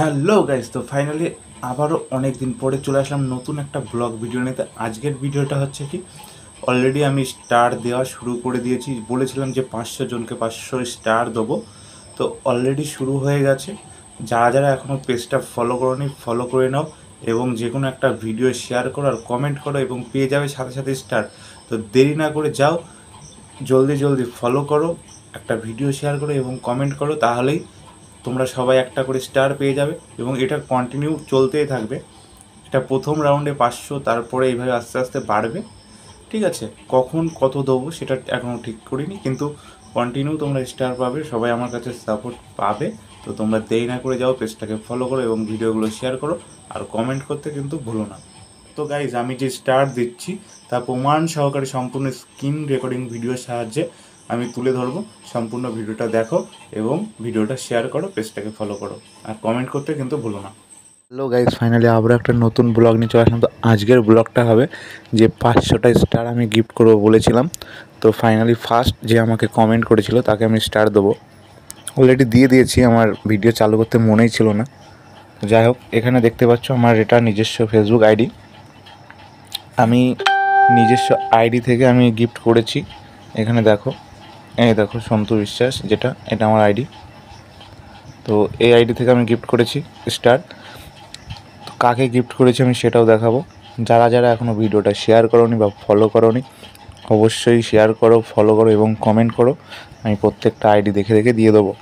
Hello guys, তো finally আবারও অনেক দিন পরে চলে আসলাম নতুন একটা ব্লগ ভিডিও নিতে। আজকের ভিডিওটা হচ্ছে কি, অলরেডি আমি স্টার দেওয়া শুরু করে দিয়েছি। বলেছিলাম যে 500 জনকে 500 স্টার দেবো, তো অলরেডি শুরু হয়ে গেছে। যারা যারা এখনও পেজটা ফলো করোনি ফলো করে নাও, এবং যে কোনো একটা ভিডিও শেয়ার করো আর কমেন্ট করো, এবং পেয়ে যাবে সাথে সাথে স্টার। তো দেরি না করে যাও, জলদি জলদি ফলো করো, একটা ভিডিও শেয়ার করো এবং কমেন্ট করো, তাহলেই তোমরা সবাই একটা করে স্টার পেয়ে যাবে। এবং এটা কন্টিনিউ চলতেই থাকবে। এটা প্রথম রাউন্ডে 500, তারপরে এইভাবে আস্তে আস্তে বাড়বে। ঠিক আছে, কখন কত দেবো সেটা এখনও ঠিক করিনি, কিন্তু কন্টিনিউ তোমরা স্টার পাবে, সবাই আমার কাছে সাপোর্ট পাবে। তো তোমরা দেরি না করে যাও, পেজটাকে ফলো করো এবং ভিডিওগুলো শেয়ার করো, আর কমেন্ট করতে কিন্তু ভুলো না। তো গাইজ, আমি যে স্টার দিচ্ছি তা প্রমাণ সহকারে সম্পূর্ণ স্ক্রিন রেকর্ডিং ভিডিওর সাহায্যে আমি তুলে ধরবো। সম্পূর্ণ ভিডিওটা দেখো এবং ভিডিওটা শেয়ার করো, পেজটাকে ফলো করো, আর কমেন্ট করতে কিন্তু ভুলো না। হ্যালো গাইজ, ফাইনালি আবার একটা নতুন ব্লগ নিয়ে চলে আসলাম। তো আজকের ব্লগটা হবে যে 500টা স্টার আমি গিফট করবো বলেছিলাম। তো ফাইনালি ফার্স্ট যে আমাকে কমেন্ট করেছিল তাকে আমি স্টার দেবো। অলরেডি দিয়ে দিয়েছি, আমার ভিডিও চালু করতে মনেই ছিল না। যাই হোক, এখানে দেখতে পাচ্ছ আমার এটা নিজস্ব ফেসবুক আইডি। আমি নিজস্ব আইডি থেকে আমি গিফট করেছি। এখানে দেখো, এই দেখো সন্তু বিশ্বাস, এটা আমার আইডি। তো এই আইডি থেকে আমি গিফট করেছি স্টার। তো কাকে গিফট করেছি আমি সেটাও দেখাবো। যারা যারা এখনও ভিডিওটা শেয়ার করোনি বা ফলো করোনি, অবশ্যই শেয়ার করো, ফলো করো এবং কমেন্ট করো। আমি প্রত্যেকটা আইডি দেখে দেখে দিয়ে দেবো,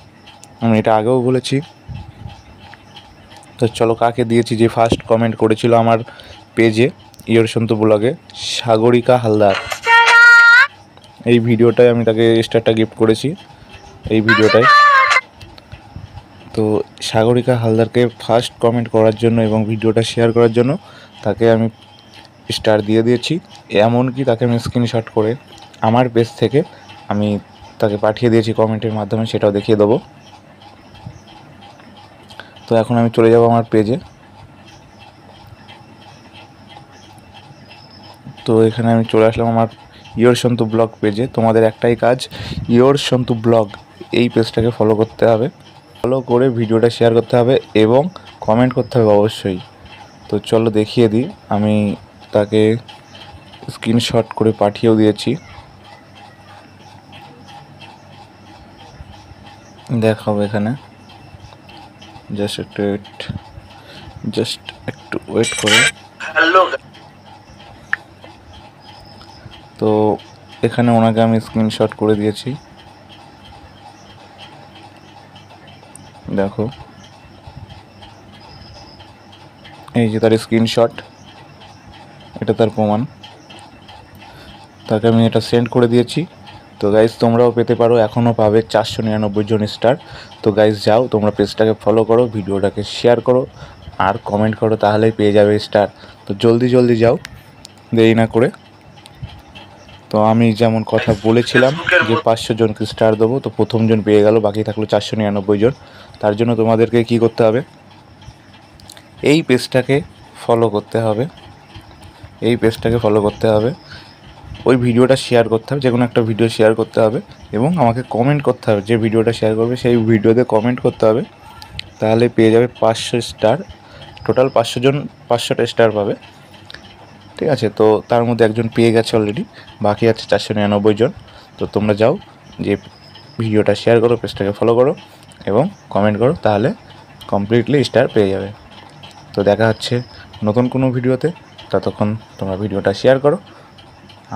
আমি এটা আগেও বলেছি। তো চলো, কাকে দিয়েছি। যে ফার্স্ট কমেন্ট করেছিল আমার পেজে ইয়োর সন্তু ব্লগে, সাগরিকা হালদার। এই ভিডিওটায় আমি তাকে স্টারটা গিফট করেছি, এই ভিডিওটায়। তো সাগরিকা হালদারকে ফার্স্ট কমেন্ট করার জন্য এবং ভিডিওটা শেয়ার করার জন্য তাকে আমি স্টার দিয়ে দিয়েছি। এমনকি তাকে আমি স্ক্রিনশট করে আমার পেজ থেকে আমি তাকে পাঠিয়ে দিয়েছি কমেন্টের মাধ্যমে, সেটাও দেখিয়ে দেবো। তো এখন আমি চলে যাব আমার পেজে। তো এখানে আমি চলে আসলাম আমার ইয়োর সন্তু ব্লগ পেজে। তোমাদের একটাই কাজ, ইয়োর সন্তু ব্লগ এই পেজটাকে ফলো করতে হবে, ফলো করে ভিডিওটা শেয়ার করতে হবে এবং কমেন্ট করতে হবে অবশ্যই। তো চলো দেখিয়ে দিই, আমি তাকে স্ক্রিনশট করে পাঠিয়েও দিয়েছি, দেখাবো এখানে। জাস্ট একটু ওয়েট করো। তো এখানে ওনাকে আমি স্ক্রিনশট করে দিয়েছি, দেখো এই যে তার স্ক্রিনশট, এটা তার প্রমাণ। তাকে আমি এটা সেন্ড করে দিয়েছি। তো গাইজ, তোমরাও পেতে পারো, এখনও পাবে 499 জন স্টার। তো গাইজ, যাও তোমরা পেজটাকে ফলো করো, ভিডিওটাকে শেয়ার করো আর কমেন্ট করো, তাহলেই পেয়ে যাবে স্টার। তো জলদি জলদি যাও, দেরি না করে। তো আমি যেমন কথা বলেছিলাম যে 500 জনকে স্টার দেবো, তো প্রথম জন পেয়ে গেল, বাকি থাকলো 499 জন। তার জন্য তোমাদেরকে কি করতে হবে, এই পেজটাকে ফলো করতে হবে, এই পেজটাকে ফলো করতে হবে, ওই ভিডিওটা শেয়ার করতে হবে, যে কোনো একটা ভিডিও শেয়ার করতে হবে এবং আমাকে কমেন্ট করতে হবে। যে ভিডিওটা শেয়ার করবে সেই ভিডিওতে কমেন্ট করতে হবে, তাহলে পেয়ে যাবে 500 স্টার। টোটাল 500 জন 500টা স্টার পাবে। ঠিক আছে, তো তার মধ্যে একজন পেয়ে গেছে অলরেডি, বাকি আছে 499 জন। তো তোমরা যাও, যে ভিডিওটা শেয়ার করো, পেজটাকে ফলো করো এবং কমেন্ট করো, তাহলে কমপ্লিটলি স্টার পেয়ে যাবে। তো দেখা হচ্ছে নতুন কোনো ভিডিওতে, ততক্ষণ তোমরা ভিডিওটা শেয়ার করো।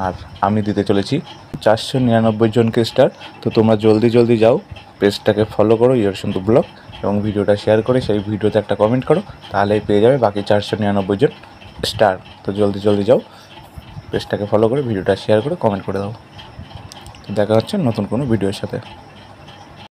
আর আমি দিতে চলেছি 499 জনকে স্টার। তো তোমরা জলদি জলদি যাও, পেজটাকে ফলো করো ইয়োর সন্তু ব্লগ, এবং ভিডিওটা শেয়ার করে সেই ভিডিওতে একটা কমেন্ট করো, তাহলেই পেয়ে যাবে বাকি 499 জন স্টার। তো জলদি জলদি যাও, পেজটাকে ফলো করে ভিডিওটা শেয়ার করে কমেন্ট করে দাও। দেখা হচ্ছে নতুন কোনো ভিডিওর সাথে।